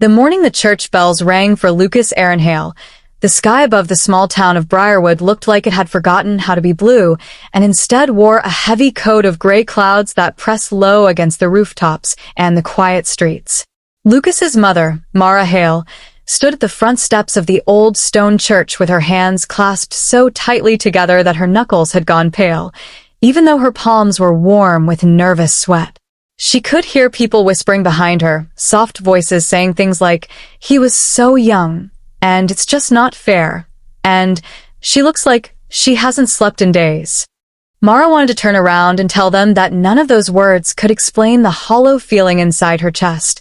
The morning the church bells rang for Lucas Aaron, the sky above the small town of Briarwood looked like it had forgotten how to be blue and instead wore a heavy coat of gray clouds that pressed low against the rooftops and the quiet streets. Lucas's mother, Mara Hale, stood at the front steps of the old stone church with her hands clasped so tightly together that her knuckles had gone pale, even though her palms were warm with nervous sweat. She could hear people whispering behind her, soft voices saying things like, "He was so young," and "It's just not fair," and "She looks like she hasn't slept in days." Mara wanted to turn around and tell them that none of those words could explain the hollow feeling inside her chest,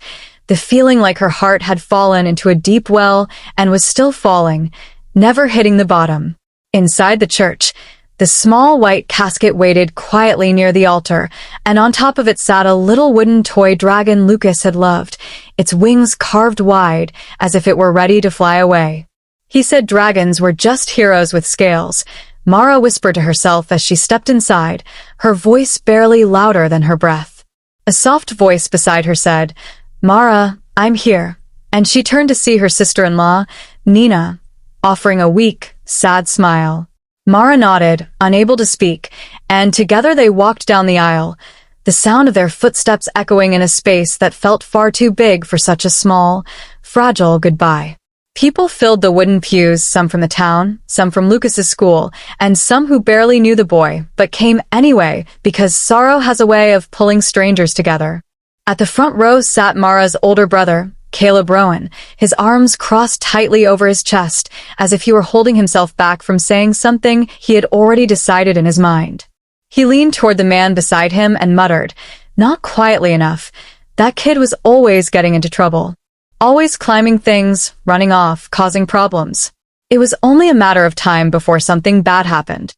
the feeling like her heart had fallen into a deep well and was still falling, never hitting the bottom. Inside the church, the small white casket waited quietly near the altar, and on top of it sat a little wooden toy dragon Lucas had loved, its wings carved wide as if it were ready to fly away. He said dragons were just heroes with scales. Mara whispered to herself as she stepped inside, her voice barely louder than her breath. A soft voice beside her said, "Mara, I'm here," and she turned to see her sister-in-law, Nina, offering a weak, sad smile. Mara nodded, unable to speak, and together they walked down the aisle, the sound of their footsteps echoing in a space that felt far too big for such a small, fragile goodbye. People filled the wooden pews, some from the town, some from Lucas's school, and some who barely knew the boy, but came anyway because sorrow has a way of pulling strangers together. At the front row sat Mara's older brother, Caleb Rowan, his arms crossed tightly over his chest, as if he were holding himself back from saying something he had already decided in his mind. He leaned toward the man beside him and muttered, not quietly enough, "That kid was always getting into trouble. Always climbing things, running off, causing problems. It was only a matter of time before something bad happened."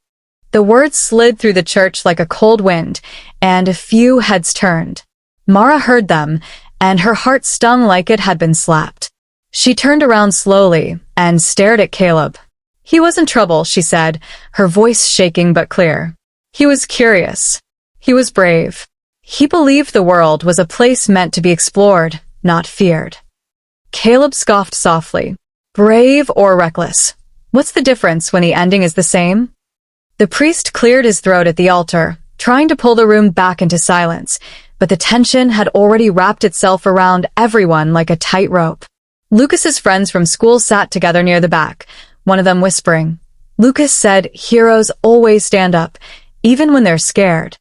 The words slid through the church like a cold wind, and a few heads turned. Mara heard them, and her heart stung like it had been slapped. She turned around slowly and stared at Caleb. "He was in trouble," she said, her voice shaking but clear. "He was curious. He was brave. He believed the world was a place meant to be explored, not feared." Caleb scoffed softly. "Brave or reckless? What's the difference when the ending is the same?" The priest cleared his throat at the altar, trying to pull the room back into silence, but the tension had already wrapped itself around everyone like a tight rope. Lucas's friends from school sat together near the back, one of them whispering. Lucas said heroes always stand up, even when they're scared.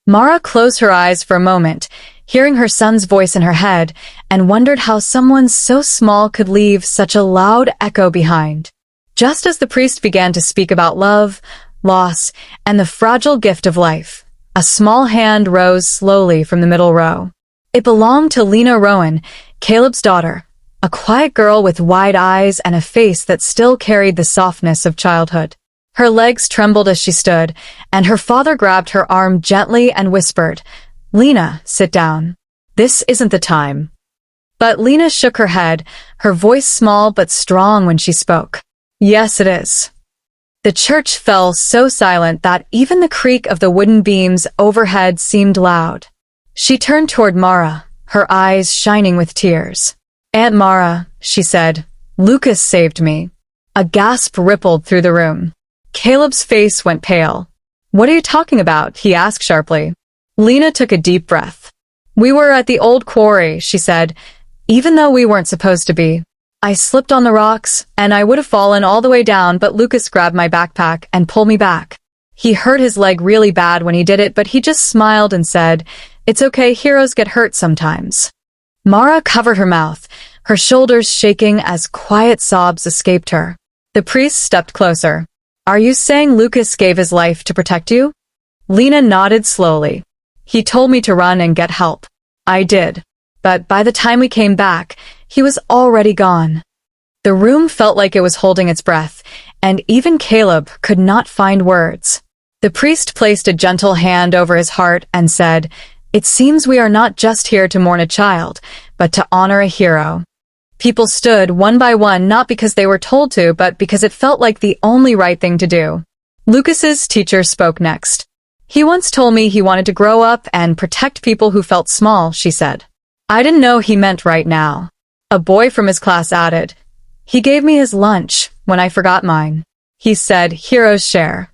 Mara closed her eyes for a moment, hearing her son's voice in her head, and wondered how someone so small could leave such a loud echo behind. Just as the priest began to speak about love, loss, and the fragile gift of life, a small hand rose slowly from the middle row. It belonged to Lena Rowan, Caleb's daughter, a quiet girl with wide eyes and a face that still carried the softness of childhood. Her legs trembled as she stood, and her father grabbed her arm gently and whispered, "Lena, sit down. This isn't the time." But Lena shook her head, her voice small but strong when she spoke. "Yes, it is." The church fell so silent that even the creak of the wooden beams overhead seemed loud. She turned toward Mara, her eyes shining with tears. "Aunt Mara," she said, "Lucas saved me." A gasp rippled through the room. Caleb's face went pale. "What are you talking about?" he asked sharply. Lena took a deep breath. "We were at the old quarry," she said, "even though we weren't supposed to be. I slipped on the rocks, and I would have fallen all the way down, but Lucas grabbed my backpack and pulled me back. He hurt his leg really bad when he did it, but he just smiled and said, 'It's okay, heroes get hurt sometimes.'" Mara covered her mouth, her shoulders shaking as quiet sobs escaped her. The priest stepped closer. "Are you saying Lucas gave his life to protect you?" Lena nodded slowly. "He told me to run and get help. I did. But by the time we came back, he was already gone." The room felt like it was holding its breath, and even Caleb could not find words. The priest placed a gentle hand over his heart and said, "It seems we are not just here to mourn a child, but to honor a hero." People stood one by one, not because they were told to, but because it felt like the only right thing to do. Lucas's teacher spoke next. "He once told me he wanted to grow up and protect people who felt small," she said. "I didn't know he meant right now." A boy from his class added. He gave me his lunch when I forgot mine. He said, heroes share.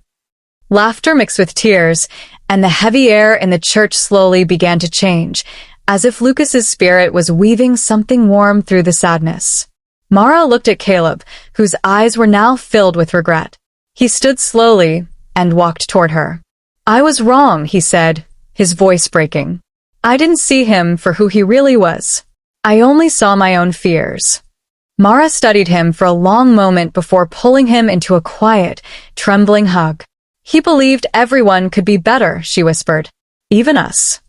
Laughter mixed with tears, and the heavy air in the church slowly began to change, as if Lucas's spirit was weaving something warm through the sadness. Mara looked at Caleb, whose eyes were now filled with regret. He stood slowly and walked toward her. I was wrong, he said, his voice breaking. I didn't see him for who he really was. I only saw my own fears. Mara studied him for a long moment before pulling him into a quiet, trembling hug. He believed everyone could be better, she whispered. Even us.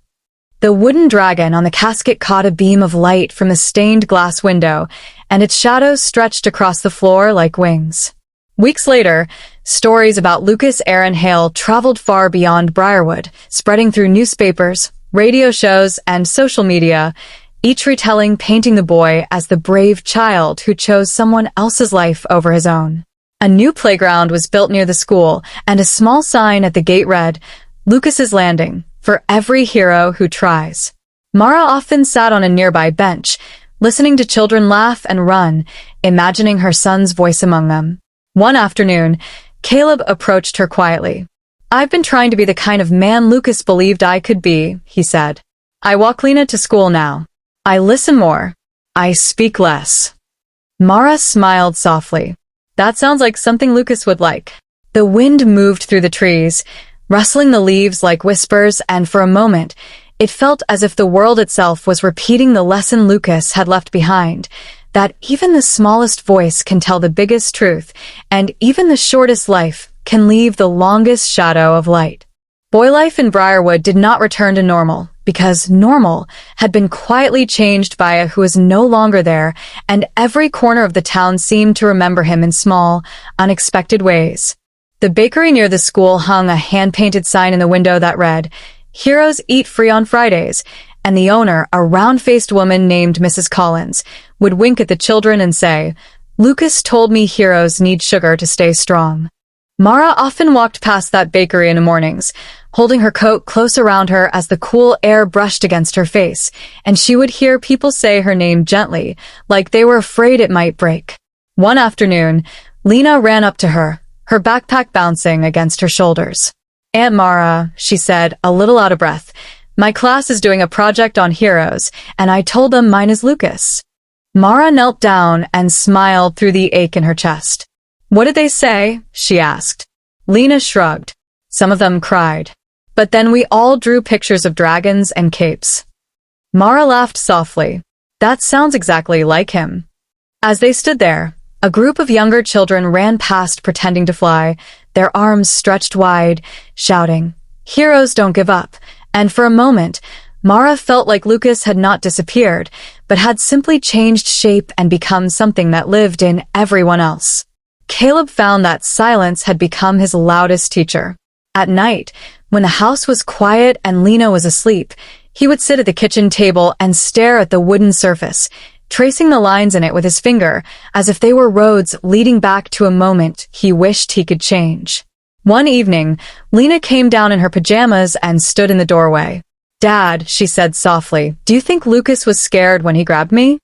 The wooden dragon on the casket caught a beam of light from the stained glass window, and its shadows stretched across the floor like wings. Weeks later, stories about Lucas Aaron Hale traveled far beyond Briarwood, spreading through newspapers, radio shows, and social media, each retelling painting the boy as the brave child who chose someone else's life over his own. A new playground was built near the school, and a small sign at the gate read, Lucas's Landing, for every hero who tries. Mara often sat on a nearby bench, listening to children laugh and run, imagining her son's voice among them. One afternoon, Caleb approached her quietly. I've been trying to be the kind of man Lucas believed I could be, he said. I walk Lena to school now. I listen more. I speak less. Mara smiled softly. That sounds like something Lucas would like. The wind moved through the trees, rustling the leaves like whispers, and for a moment, it felt as if the world itself was repeating the lesson Lucas had left behind, that even the smallest voice can tell the biggest truth, and even the shortest life can leave the longest shadow of light. Boy life in Briarwood did not return to normal, because normal had been quietly changed by a who was no longer there, and every corner of the town seemed to remember him in small, unexpected ways. The bakery near the school hung a hand-painted sign in the window that read, Heroes eat free on Fridays, and the owner, a round-faced woman named Mrs. Collins, would wink at the children and say, Lucas told me heroes need sugar to stay strong. Mara often walked past that bakery in the mornings, holding her coat close around her as the cool air brushed against her face, and she would hear people say her name gently, like they were afraid it might break. One afternoon, Lena ran up to her, her backpack bouncing against her shoulders. Aunt Mara, she said, a little out of breath, my class is doing a project on heroes, and I told them mine is Lucas. Mara knelt down and smiled through the ache in her chest. What did they say? She asked. Lena shrugged. Some of them cried. But then we all drew pictures of dragons and capes. Mara laughed softly. That sounds exactly like him. As they stood there, a group of younger children ran past pretending to fly, their arms stretched wide, shouting, Heroes don't give up. And for a moment, Mara felt like Lucas had not disappeared, but had simply changed shape and become something that lived in everyone else. Caleb found that silence had become his loudest teacher. At night, when the house was quiet and Lena was asleep, he would sit at the kitchen table and stare at the wooden surface, tracing the lines in it with his finger, as if they were roads leading back to a moment he wished he could change. One evening, Lena came down in her pajamas and stood in the doorway. Dad, she said softly, do you think Lucas was scared when he grabbed me?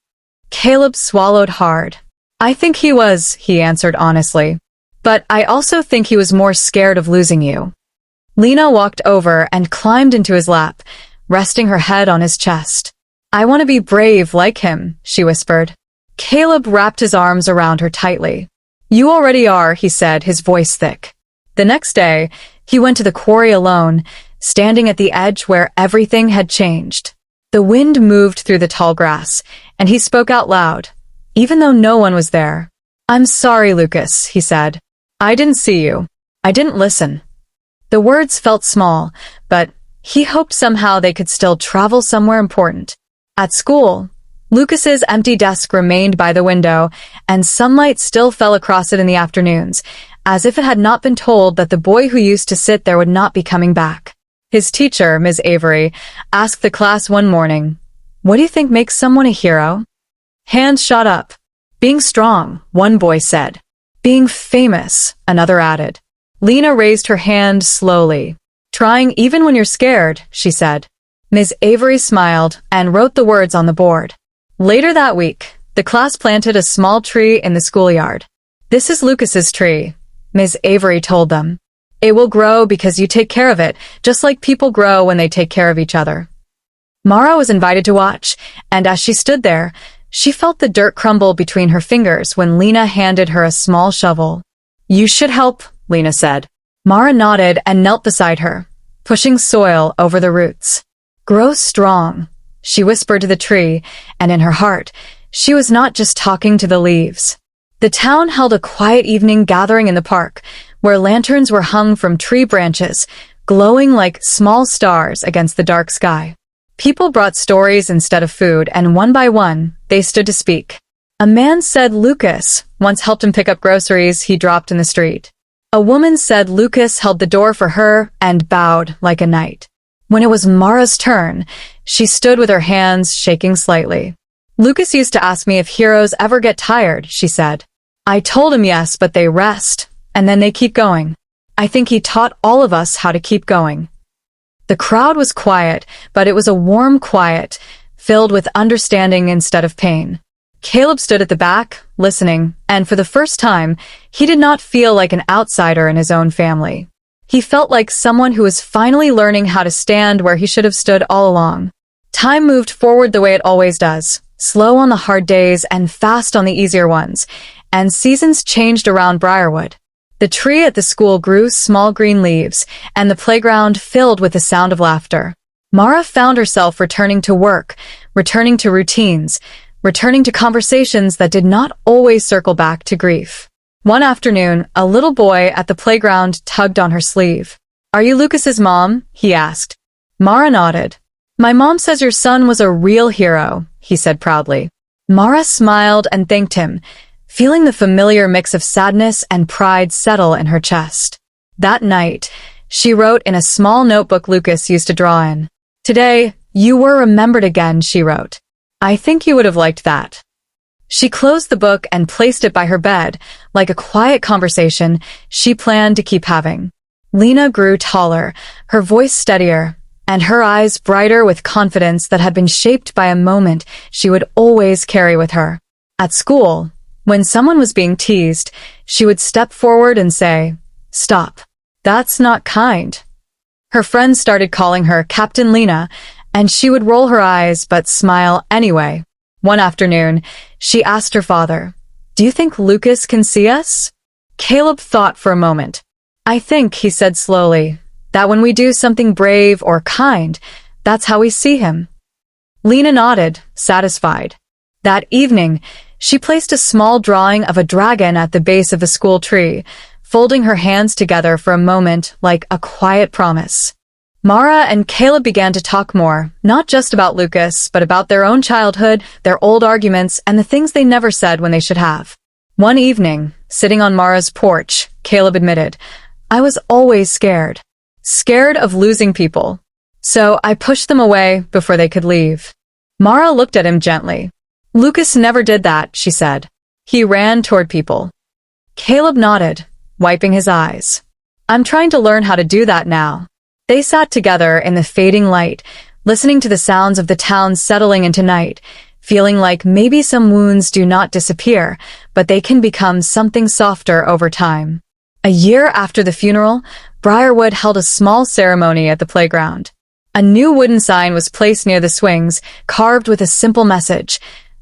Caleb swallowed hard. I think he was, he answered honestly. But I also think he was more scared of losing you. Lena walked over and climbed into his lap, resting her head on his chest. I want to be brave like him, she whispered. Caleb wrapped his arms around her tightly. You already are, he said, his voice thick. The next day, he went to the quarry alone, standing at the edge where everything had changed. The wind moved through the tall grass, and he spoke out loud, even though no one was there. I'm sorry, Lucas, he said. I didn't see you. I didn't listen. The words felt small, but he hoped somehow they could still travel somewhere important. At school, Lucas's empty desk remained by the window, and sunlight still fell across it in the afternoons, as if it had not been told that the boy who used to sit there would not be coming back. His teacher, Ms. Avery, asked the class one morning, What do you think makes someone a hero? Hands shot up. Being strong, one boy said. Being famous, another added. Lena raised her hand slowly. Trying even when you're scared, she said. Ms. Avery smiled and wrote the words on the board. Later that week, The class planted a small tree in the schoolyard. "This is Lucas's tree," Ms. Avery told them. "It will grow because you take care of it, just like people grow when they take care of each other." Mara was invited to watch, and as she stood there, she felt the dirt crumble between her fingers when Lena handed her a small shovel. "You should help," Lena said. Mara nodded and knelt beside her, pushing soil over the roots. "Grow strong," she whispered to the tree, and in her heart, she was not just talking to the leaves. The town held a quiet evening gathering in the park, where lanterns were hung from tree branches, glowing like small stars against the dark sky. People brought stories instead of food, and one by one, they stood to speak. A man said Lucas once helped him pick up groceries he dropped in the street. A woman said Lucas held the door for her and bowed like a knight. When it was Mara's turn, she stood with her hands shaking slightly. "Lucas used to ask me if heroes ever get tired," she said. "I told him yes, but they rest, and then they keep going. I think he taught all of us how to keep going." The crowd was quiet, but it was a warm quiet, filled with understanding instead of pain. Caleb stood at the back, listening, and for the first time, he did not feel like an outsider in his own family. He felt like someone who was finally learning how to stand where he should have stood all along. Time moved forward the way it always does, slow on the hard days and fast on the easier ones, and seasons changed around Briarwood. The tree at the school grew small green leaves, and the playground filled with the sound of laughter. Mara found herself returning to work, returning to routines, returning to conversations that did not always circle back to grief. One afternoon, a little boy at the playground tugged on her sleeve. "Are you Lucas's mom?" he asked. Mara nodded. "My mom says your son was a real hero," he said proudly. Mara smiled and thanked him, feeling the familiar mix of sadness and pride settle in her chest. That night, she wrote in a small notebook Lucas used to draw in. "Today, you were remembered again," she wrote. "I think you would have liked that." She closed the book and placed it by her bed, like a quiet conversation she planned to keep having. Lena grew taller, her voice steadier, and her eyes brighter with confidence that had been shaped by a moment she would always carry with her. At school, when someone was being teased, she would step forward and say, "Stop. That's not kind." Her friends started calling her Captain Lena, and she would roll her eyes but smile anyway. One afternoon, she asked her father, "Do you think Lucas can see us?" Caleb thought for a moment. "I think," he said slowly, "that when we do something brave or kind, that's how we see him." Lena nodded, satisfied. That evening, she placed a small drawing of a dragon at the base of the school tree, folding her hands together for a moment like a quiet promise. Mara and Caleb began to talk more, not just about Lucas, but about their own childhood, their old arguments, and the things they never said when they should have. One evening, sitting on Mara's porch, Caleb admitted, "I was always scared. Scared of losing people. So I pushed them away before they could leave." Mara looked at him gently. "Lucas never did that," she said. "He ran toward people." Caleb nodded, wiping his eyes. "I'm trying to learn how to do that now." They sat together in the fading light, listening to the sounds of the town settling into night, feeling like maybe some wounds do not disappear, but they can become something softer over time. A year after the funeral, Briarwood held a small ceremony at the playground. A new wooden sign was placed near the swings, carved with a simple message,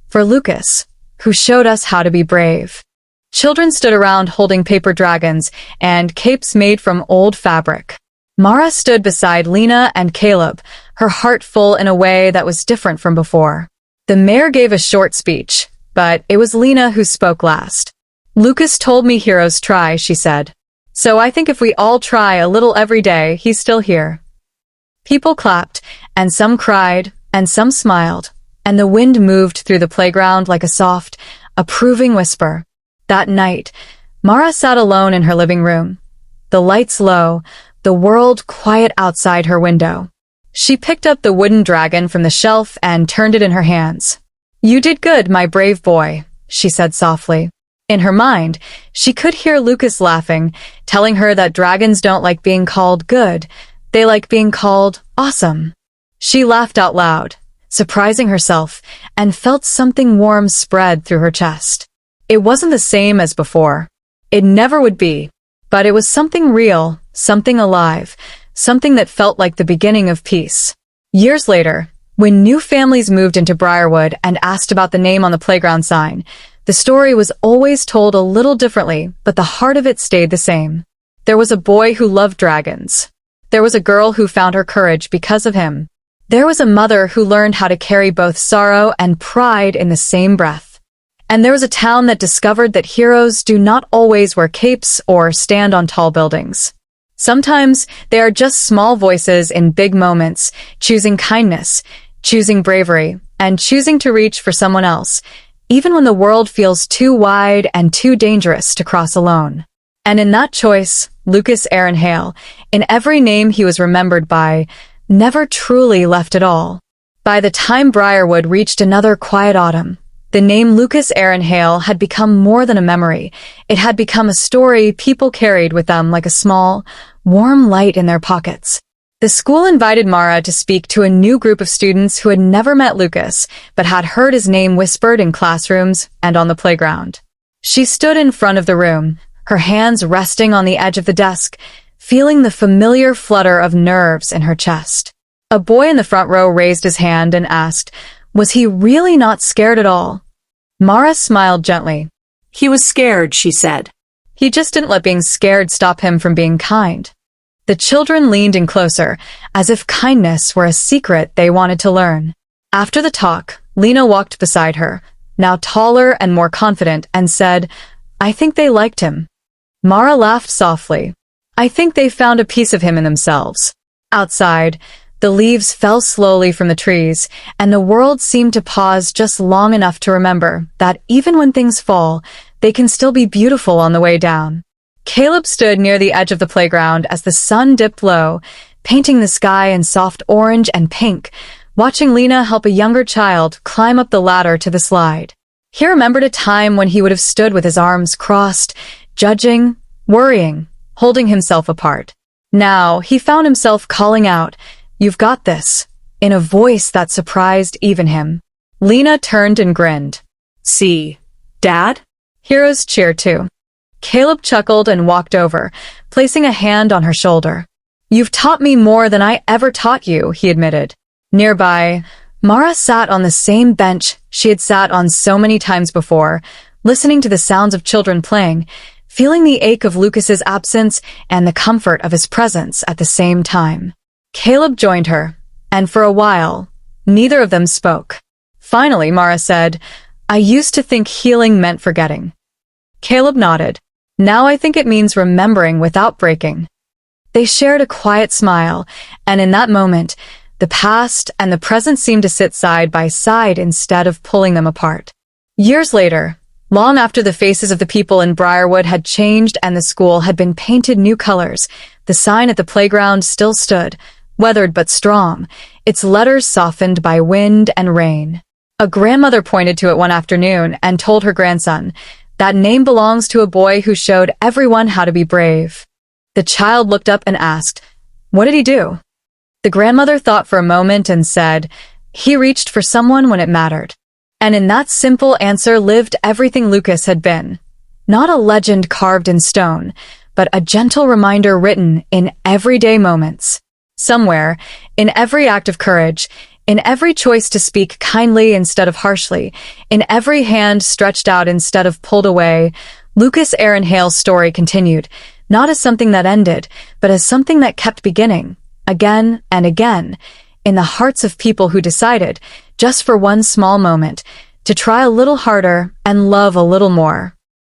"For Lucas, who showed us how to be brave." Children stood around holding paper dragons and capes made from old fabric. Mara stood beside Lena and Caleb, her heart full in a way that was different from before. The mayor gave a short speech, but it was Lena who spoke last. "Lucas told me heroes try," she said. "So I think if we all try a little every day, he's still here." People clapped, and some cried, and some smiled, and the wind moved through the playground like a soft, approving whisper. That night, Mara sat alone in her living room. The lights low, the world quiet outside her window. She picked up the wooden dragon from the shelf and turned it in her hands. "You did good, my brave boy," she said softly. In her mind, she could hear Lucas laughing, telling her that dragons don't like being called good, they like being called awesome. She laughed out loud, surprising herself, and felt something warm spread through her chest. It wasn't the same as before. It never would be. But it was something real, something alive, something that felt like the beginning of peace. Years later, when new families moved into Briarwood and asked about the name on the playground sign, the story was always told a little differently, but the heart of it stayed the same. There was a boy who loved dragons. There was a girl who found her courage because of him. There was a mother who learned how to carry both sorrow and pride in the same breath. And there was a town that discovered that heroes do not always wear capes or stand on tall buildings. Sometimes they are just small voices in big moments, choosing kindness, choosing bravery, and choosing to reach for someone else, even when the world feels too wide and too dangerous to cross alone. And in that choice, Lucas Aaron Hale, in every name he was remembered by, never truly left at all. By the time Briarwood reached another quiet autumn, the name Lucas Aaron Hale had become more than a memory. It had become a story people carried with them like a small, warm light in their pockets. The school invited Mara to speak to a new group of students who had never met Lucas, but had heard his name whispered in classrooms and on the playground. She stood in front of the room, her hands resting on the edge of the desk, feeling the familiar flutter of nerves in her chest. A boy in the front row raised his hand and asked, was he really not scared at all? Mara smiled gently. He was scared, she said. He just didn't let being scared stop him from being kind. The children leaned in closer, as if kindness were a secret they wanted to learn. After the talk, Lena walked beside her, now taller and more confident, and said, I think they liked him. Mara laughed softly. I think they found a piece of him in themselves. Outside, the leaves fell slowly from the trees, and the world seemed to pause just long enough to remember that even when things fall, they can still be beautiful on the way down. Caleb stood near the edge of the playground as the sun dipped low, painting the sky in soft orange and pink, watching Lena help a younger child climb up the ladder to the slide. He remembered a time when he would have stood with his arms crossed, judging, worrying, holding himself apart. Now, he found himself calling out, You've got this, in a voice that surprised even him. Lena turned and grinned. See, Dad? Heroes cheer too. Caleb chuckled and walked over, placing a hand on her shoulder. You've taught me more than I ever taught you, he admitted. Nearby, Mara sat on the same bench she had sat on so many times before, listening to the sounds of children playing, feeling the ache of Lucas's absence and the comfort of his presence at the same time. Caleb joined her, and for a while, neither of them spoke. Finally, Mara said, I used to think healing meant forgetting. Caleb nodded. Now I think it means remembering without breaking. They shared a quiet smile, and in that moment, the past and the present seemed to sit side by side instead of pulling them apart. Years later, long after the faces of the people in Briarwood had changed and the school had been painted new colors, the sign at the playground still stood, weathered but strong, its letters softened by wind and rain. A grandmother pointed to it one afternoon and told her grandson, that name belongs to a boy who showed everyone how to be brave. The child looked up and asked, What did he do? The grandmother thought for a moment and said, He reached for someone when it mattered. And in that simple answer lived everything Lucas had been. Not a legend carved in stone, but a gentle reminder written in everyday moments. Somewhere, in every act of courage, in every choice to speak kindly instead of harshly, in every hand stretched out instead of pulled away, Lucas Aaron Hale's story continued, not as something that ended, but as something that kept beginning, again and again, in the hearts of people who decided, just for one small moment, to try a little harder and love a little more.